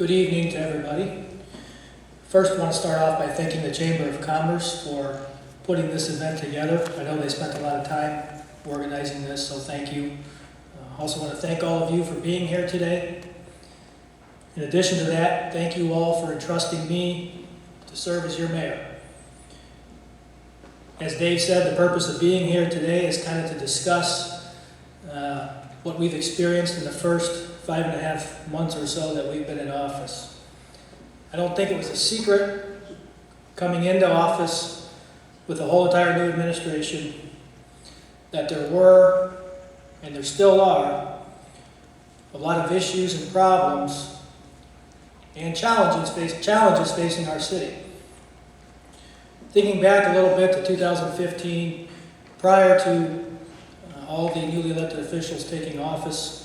Good evening to everybody. First, I want to start off by thanking the Chamber of Commerce for putting this event together. I know they spent a lot of time organizing this, so thank you. Also want to thank all of you for being here today. In addition to that, thank you all for entrusting me to serve as your mayor. As Dave said, the purpose of being here today is kind of to discuss what we've experienced in the first 5.5 months or so that we've been in office. I don't think it was a secret coming into office with the whole entire new administration that there were, and there still are, a lot of issues and problems and challenges facing our city. Thinking back a little bit to 2015, prior to all the newly elected officials taking office,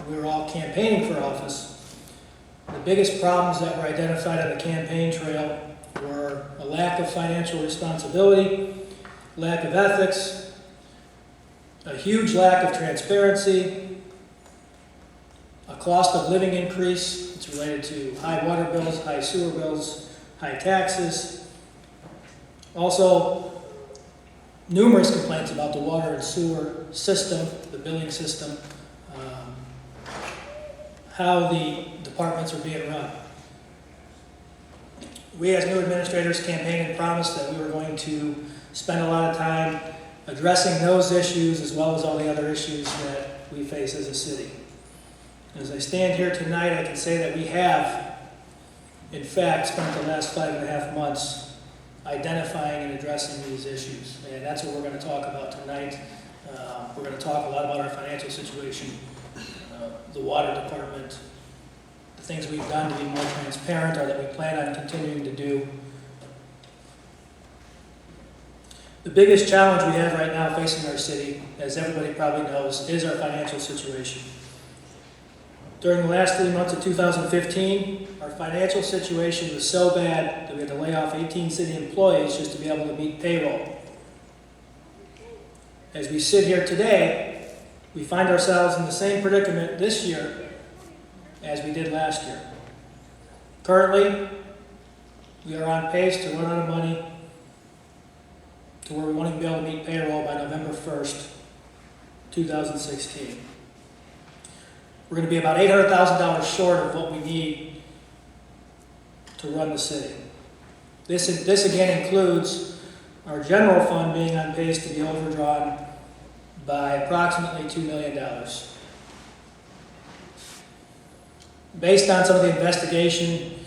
we were all campaigning for office. The biggest problems that were identified on the campaign trail were a lack of financial responsibility, lack of ethics, a huge lack of transparency, a cost of living increase. It's related to high water bills, high sewer bills, high taxes. Also, numerous complaints about the water and sewer system, the billing system, how the departments are being run. We as new administrators campaigned and promised that we were going to spend a lot of time addressing those issues as well as all the other issues that we face as a city. As I stand here tonight, I can say that we have, in fact, spent the last 5.5 months identifying and addressing these issues. And that's what we're going to talk about tonight. We're going to talk a lot about our financial situation, the water department, the things we've done to be more transparent or that we plan on continuing to do. The biggest challenge we have right now facing our city, as everybody probably knows, is our financial situation. During the last 3 months of 2015, our financial situation was so bad that we had to lay off 18 city employees just to be able to meet payroll. As we sit here today, we find ourselves in the same predicament this year as we did last year. Currently, we are on pace to run out of money to where we want to be able to meet payroll by November 1st, 2016. We're going to be about $800,000 short of what we need to run the city. This again includes our general fund being on pace to be overdrawn by approximately $2 million. Based on some of the investigation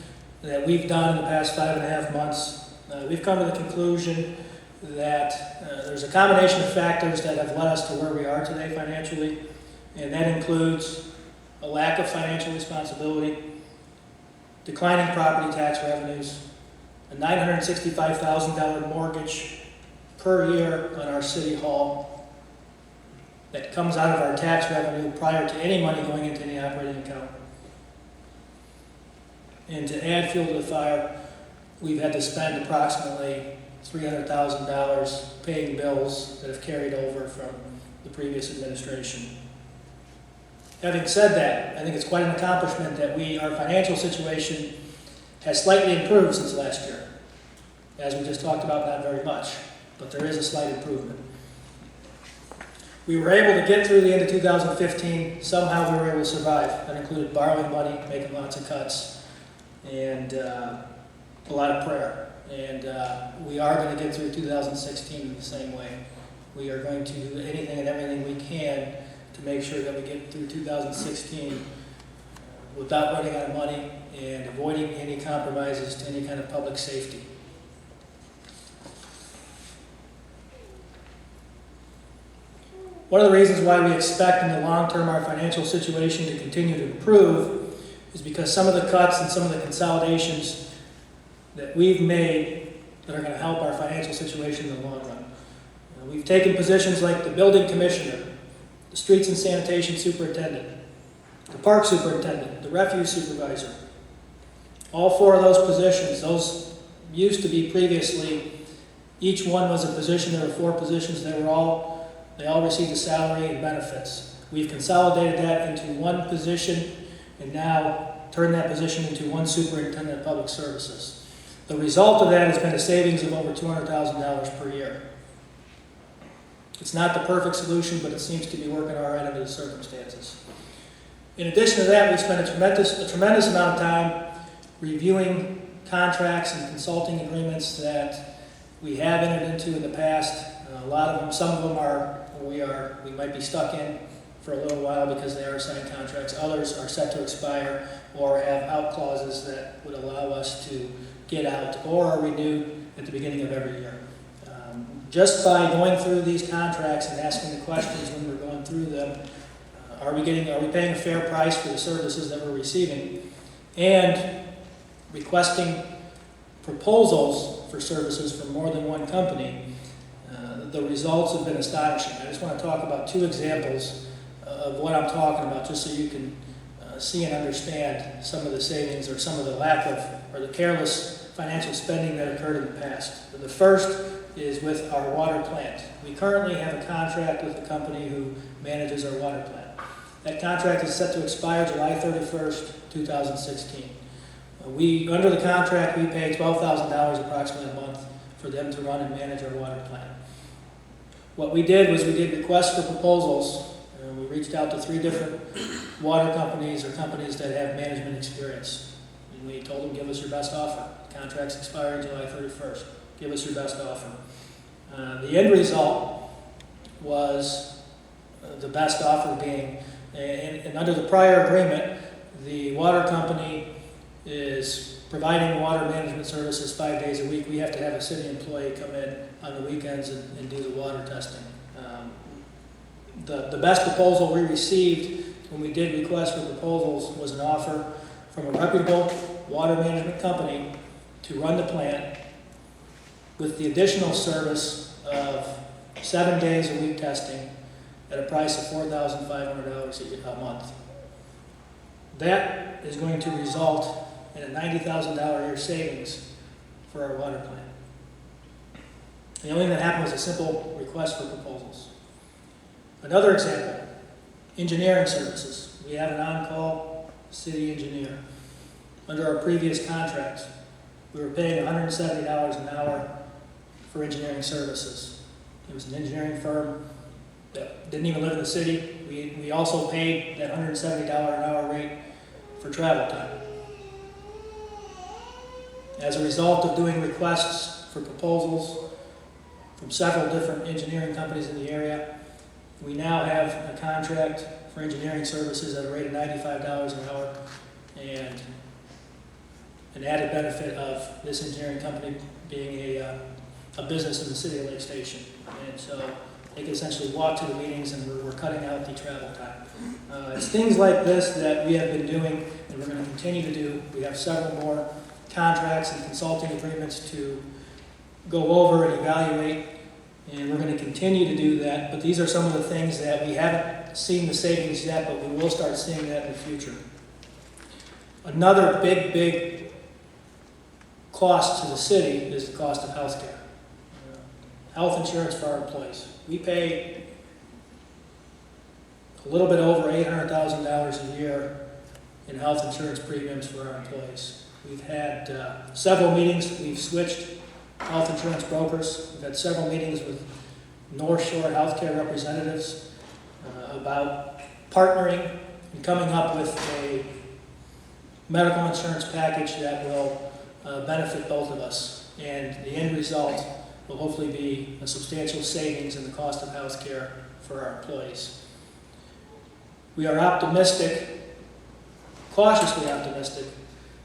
that we've done in the past 5.5 months, we've come to the conclusion that there's a combination of factors that have led us to where we are today financially, and that includes a lack of financial responsibility, declining property tax revenues, a $965,000 mortgage per year on our city hall that comes out of our tax revenue prior to any money going into any operating account. And to add fuel to the fire, we've had to spend approximately $300,000 paying bills that have carried over from the previous administration. Having said that, I think it's quite an accomplishment that our financial situation has slightly improved since last year. As we just talked about, not very much, but there is a slight improvement. We were able to get through the end of 2015. Somehow we were able to survive. That included borrowing money, making lots of cuts, and a lot of prayer. And we are going to get through 2016 in the same way. We are going to do anything and everything we can to make sure that we get through 2016 without running out of money and avoiding any compromises to any kind of public safety. One of the reasons why we expect in the long term our financial situation to continue to improve is because some of the cuts and some of the consolidations that we've made that are going to help our financial situation in the long run. We've taken positions like the building commissioner, the streets and sanitation superintendent, the park superintendent, the refuse supervisor. All 4 of those positions, those used to be previously, each one was a position. There were 4 positions. They all received a salary and benefits. We've consolidated that into one position, and now turn that position into one superintendent of public services. The result of that has been a savings of over $200,000 per year. It's not the perfect solution, but it seems to be working all right under the circumstances. In addition to that, we spent a tremendous amount of time reviewing contracts and consulting agreements that we have entered into in the past. A lot of them, some of them we might be stuck in for a little while because they are signed contracts. Others are set to expire or have out clauses that would allow us to get out or are renewed at the beginning of every year. Just by going through these contracts and asking the questions when we're going through them, are we paying a fair price for the services that we're receiving, and requesting proposals for services from more than one company, the results have been astonishing. I just want to talk about two examples of what I'm talking about, just so you can see and understand some of the savings or some of the lack of, or the careless financial spending that occurred in the past. The first is with our water plant. We currently have a contract with a company who manages our water plant. That contract is set to expire July 31st, 2016. Under the contract, we pay $12,000 approximately a month for them to run and manage our water plant. What we did was we did requests for proposals. We reached out to 3 different water companies or companies that have management experience. And we told them, give us your best offer. The contract's expiring July 31st. Give us your best offer. The end result was the best offer being, and under the prior agreement, the water company is providing water management services 5 days a week. We have to have a city employee come in on the weekends and do the water testing. The best proposal we received when we did request for proposals was an offer from a reputable water management company to run the plant with the additional service of 7 days a week testing at a price of $4,500 a month. That is going to result in a $90,000 a year savings for our water plant. The only thing that happened was a simple request for proposals. Another example, engineering services. We have an on-call city engineer. Under our previous contracts, we were paying $170 an hour for engineering services. It was an engineering firm that didn't even live in the city. We also paid that $170 an hour rate for travel time. As a result of doing requests for proposals from several different engineering companies in the area, we now have a contract for engineering services at a rate of $95 an hour, and an added benefit of this engineering company being a business in the city of Lake Station. And so they can essentially walk to the meetings, and we're cutting out the travel time. It's things like this that we have been doing and we're going to continue to do. We have several more contracts and consulting agreements to go over and evaluate, and we're going to continue to do that. But these are some of the things that we haven't seen the savings yet, but we will start seeing that in the future. Another big cost to the city is the cost of health care. Health insurance for our employees. We pay a little bit over $800,000 a year in health insurance premiums for our employees. We've had several meetings. We've switched health insurance brokers. We've had several meetings with North Shore healthcare representatives about partnering and coming up with a medical insurance package that will benefit both of us. And the end result will hopefully be a substantial savings in the cost of health care for our employees. We are optimistic, cautiously optimistic,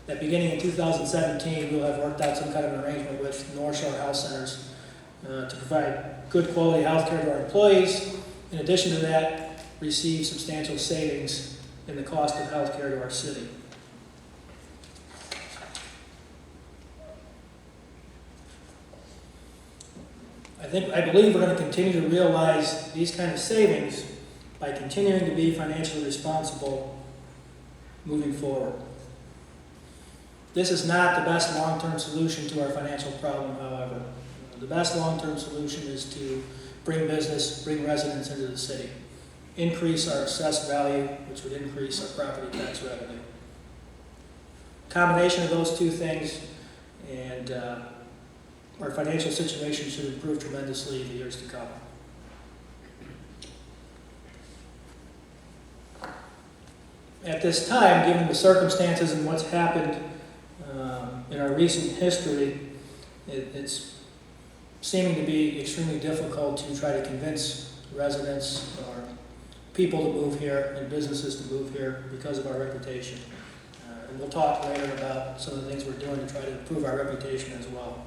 that beginning in 2017 we'll have worked out some kind of an arrangement with North Shore Health Centers to provide good quality health care to our employees. In addition to that, receive substantial savings in the cost of health care to our city. I believe we're going to continue to realize these kind of savings by continuing to be financially responsible moving forward. This is not the best long-term solution to our financial problem, however. The best long-term solution is to bring business, bring residents into the city, increase our assessed value, which would increase our property tax revenue. Combination of those two things, and our financial situation should improve tremendously in the years to come. At this time, given the circumstances and what's happened in our recent history, it's seeming to be extremely difficult to try to convince residents or people to move here and businesses to move here because of our reputation. And we'll talk later about some of the things we're doing to try to improve our reputation as well.